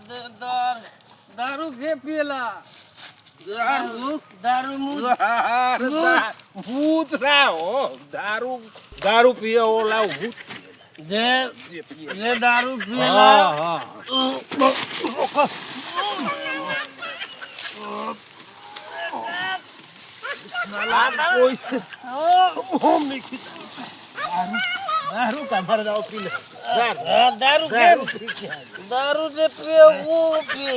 दारू के पियला दारू भूत ना हो दारू दारू पिए ओला भूत जे दारू पियला दारू का भर जाओ पी ले दारू जे पिए वो पिए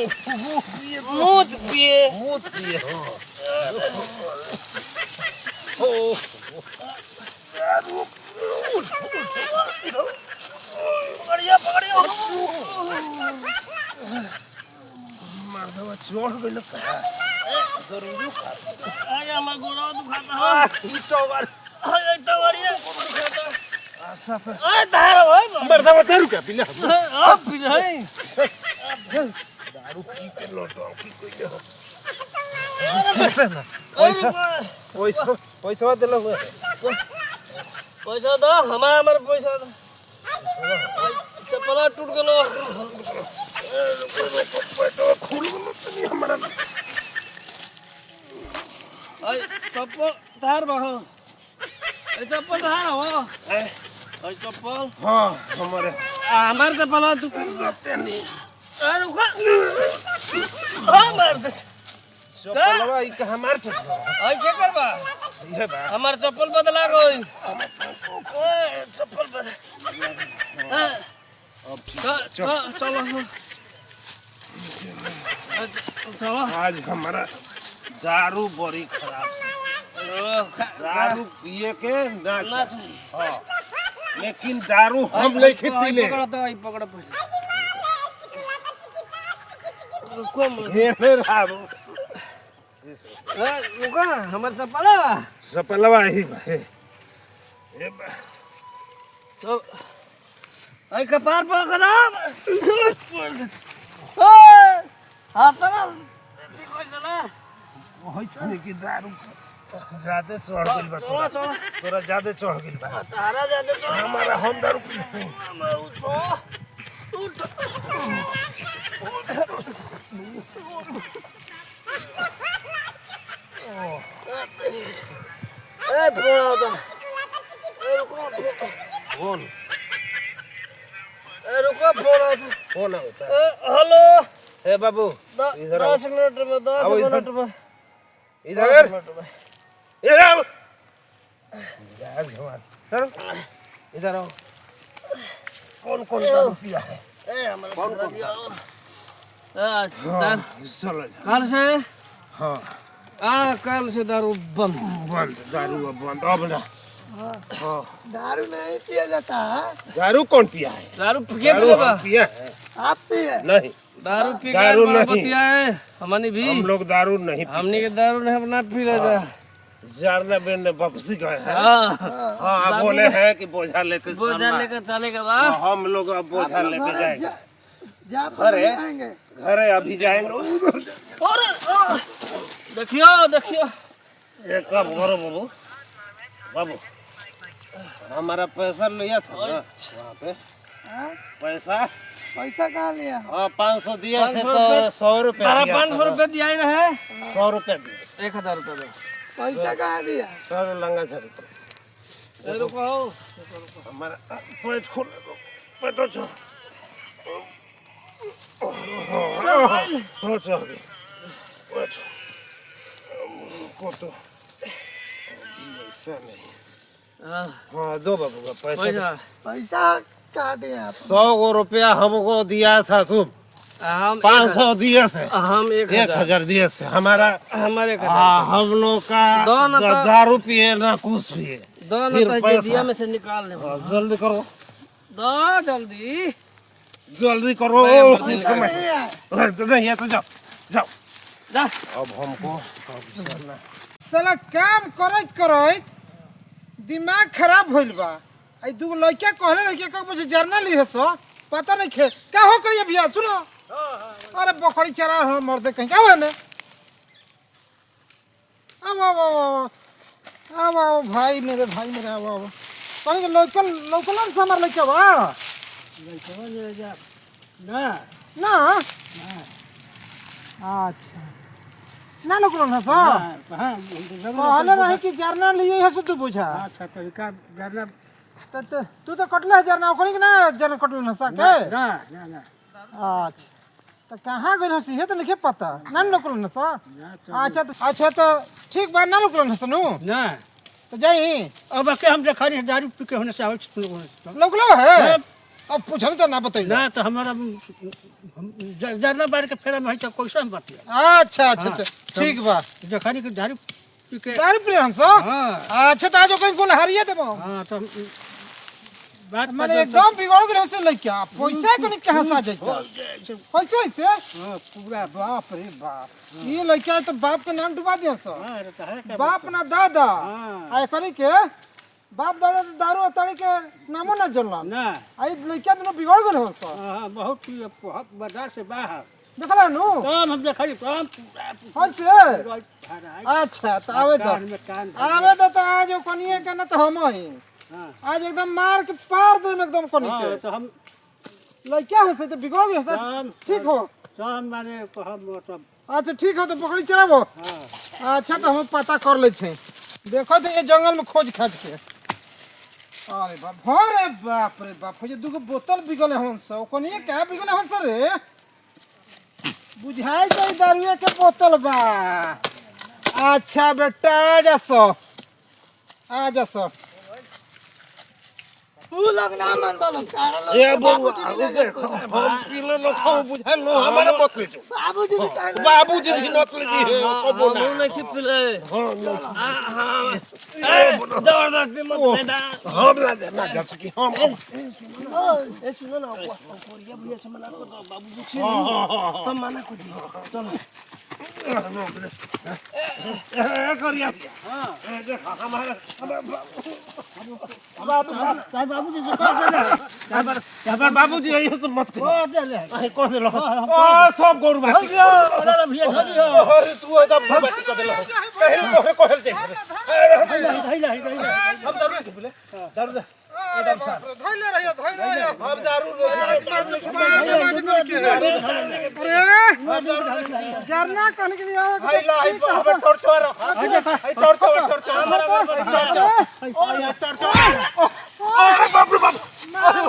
मूत पिए हो दारू पकड़िया मर्दवा चोट गइल का जरूरी का आज हमार गोड़ा दुखाता है टोगर टवरिया आशा पे अरे धार भाई मर्दवा दारू का पी ले अब पी ले दारू पी के लोटो की कोई हो पैसा दिलो पैसा दो हमार पैसा दो चप्पला टूट गेलो चप्पल तार बाहो चप्पल तार हो चप्पल हाँ हमारे हमार चप्पल तू अरे मार दे चप्पलवा ई का हमार चप्पल आई क्या करबा ये बा हमार चप्पल बदला गई चप्पल बदल चलो चलो आज हमारा दारू बड़ी खराब दारू पिए के ना हाँ लेकिन दारू हम लेके पी ले पकड़ पहले रुको रुको हमार चप्पलवा ही चल आई कपार पर कदम हाथ लगा कोई चला होई छने की दारू ज्यादा चढ़ गइल बा तोरा ज्यादा चढ़ गइल बा तारा ज्यादा तो हमारा हम दारू ए बोला कौन रुको बोला कौन होता है हेलो ए बाबू इधर आओ 10 मिनट में 10 मिनट में इधर इधर आओ यार जवान सर इधर आओ कौन दारू पिया है ए हमारा सुना दिया चलो कल से हाँ कल से दारू बंद दारू बंद अब ना दारू नहीं पिया जाता है। दारू कौन पिया है दारू दारू पिया हम पिया है आप पिए नहीं दारू पी दारू नहीं। बतिया है हमनी भी हम लोग दारू नहीं हमनी के दारू नहीं अपना पी लेता जानना बेन वापसी गए हैं हाँ हाँ बोले हैं कि बोझा लेके बोझा चलना। लेकर चलेगा बा हम लोग अब बोझा लेके जाएंगे जा अरे। जाएंगे घरे अभी जाएंगे अरे देखियो एक काम करो बाबू बाबू हमारा पैसा लिया था ना वहाँ पे हाँ? पैसा पैसा कहाँ लिया हाँ 500 दिए थे 500 तो 100 रुपए तारा दिया 500 रुपए दिया ही रहे 100 रुपए दिए 1000 रुपए दो पैसा कहाँ लिया सर लंगा झर रुको हमारा पेट खोल दो पेट छोड़ हो चल पेट को तो ऐसा नहीं हाँ दो बाबू का पैसा पैसा कहाँ दिए आप 100 रुपया हमको दिया था तुम हम 500 दिए थे हम 1000 दिए थे हमारा हमारे हम लोग का दो ना तो- दारू पिए ना कुछ पिए दो ना फिर तो पैसा। दिया में से निकाल ले जल्दी करो दो जल्दी जल्दी करो पैसा नहीं है नहीं है तो जाओ जाओ जा अब हमको साला काम करत दिमाग खराब होइल बा आई दूगो लड़का कहले लड़के को मुझे जरना ली है सो पता नहीं खे क्या हो करिए भैया सुनो अरे बकरी चरा हो मर्दे कहीं क्या हुआ ने अब भाई मेरे अब कहीं लोकल से हमार लड़का बा ना ना अच्छा ना नुकलो ना सो कहले रहे कि जरना लिए है तू बुझा अच्छा तो का जरना तू तो कटले जरना ओकनी के ना जरना कटले ना सके ना अच्छा तो कहाँ गइल हसी है तो नहीं पता ना नुकलो ना सो अच्छा तो ठीक बा ना नुकलो ना सनु ना तो जाई अब के हम देखा नहीं दारू पी के होने से आवे नुकलो है अब पूछल तो ना बताई ना तो हमारा जरना बार के फेरा में तो कैसे हम बतिया अच्छा अच्छा ठीक बा देखा नहीं कि दारू पी के दारू पी हंसो हां अच्छा तो आज कोई कोन हरिए देबो हां तो बात माने एकदम बिगड़ गेल हसे लइका पैसा कोनी कहां से आ जाइता पैसा ऐसे हां पूरा बाप रे बाप ये लइका तो बाप के नाम डुबा दिया सो हां रे तो है का बाप ना दादा हां आय करी के बाप दादा तो दारू अतड़ी के नामो ना जानला ना आई लइका तो बिगड़ गेल हसो हां बहुत बाजार से बाहर देखला नु काम हम देखा नहीं काम हसे अच्छा तो आवे तो आज कोनिए के ना तो हम ही हां आज एकदम मार के पार दे एकदम कोनी के तो हम लइका हसे तो बिगड़ गेल हसे ठीक हो काम माने को हम मतलब अच्छा ठीक हो तो पकड़ी चलाबो हां अच्छा तो हम पता कर ले छे देखो तो ये जंगल में खोज खाज के अरे बाप रे बाप ये दुगो बोतल बिगले हन से कोनी क्या बिगले हन से रे बुझाई जाई दारुए के बोतल बा अच्छा बेटा आ जासो तू लगना मन बोलो ए बबुआ देखो हम पीले न खाओ बुझाल न हमारे बतले छो बाबूजी भी नकले जी है कबो ना नहीं कि पिले जबरदस्ती मत देना हम ना जा सकी हम ए सुनो ना कोरिया भैया से मना कर दो बाबूजी छी सब मना कर दियो चलो करिया हां देखो हमारे बाबूजी से कह दे हमारे बाबूजी है तो मत ओ दे ले कह दे ओ सब गोरु बात अरे भैया धरियो अरे तू एकदम बात कर दे कहल दे हम दारू के बोले दारू दे एकदम सा धइले रहियो हम दारू अरे जरना कहने के लिए आओ हाय ला हाय हमें टोरचो रख हाय टोरचो हमारा टोरचो अरे बाप रे बाप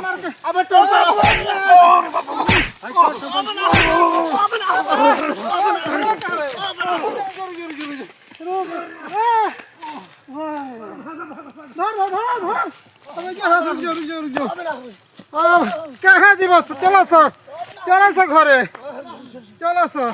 मार के अबे टोरचो अरे बाप धर अबे कहां से रुक जाओ कहां जी बस चलो सर घरे चलो सर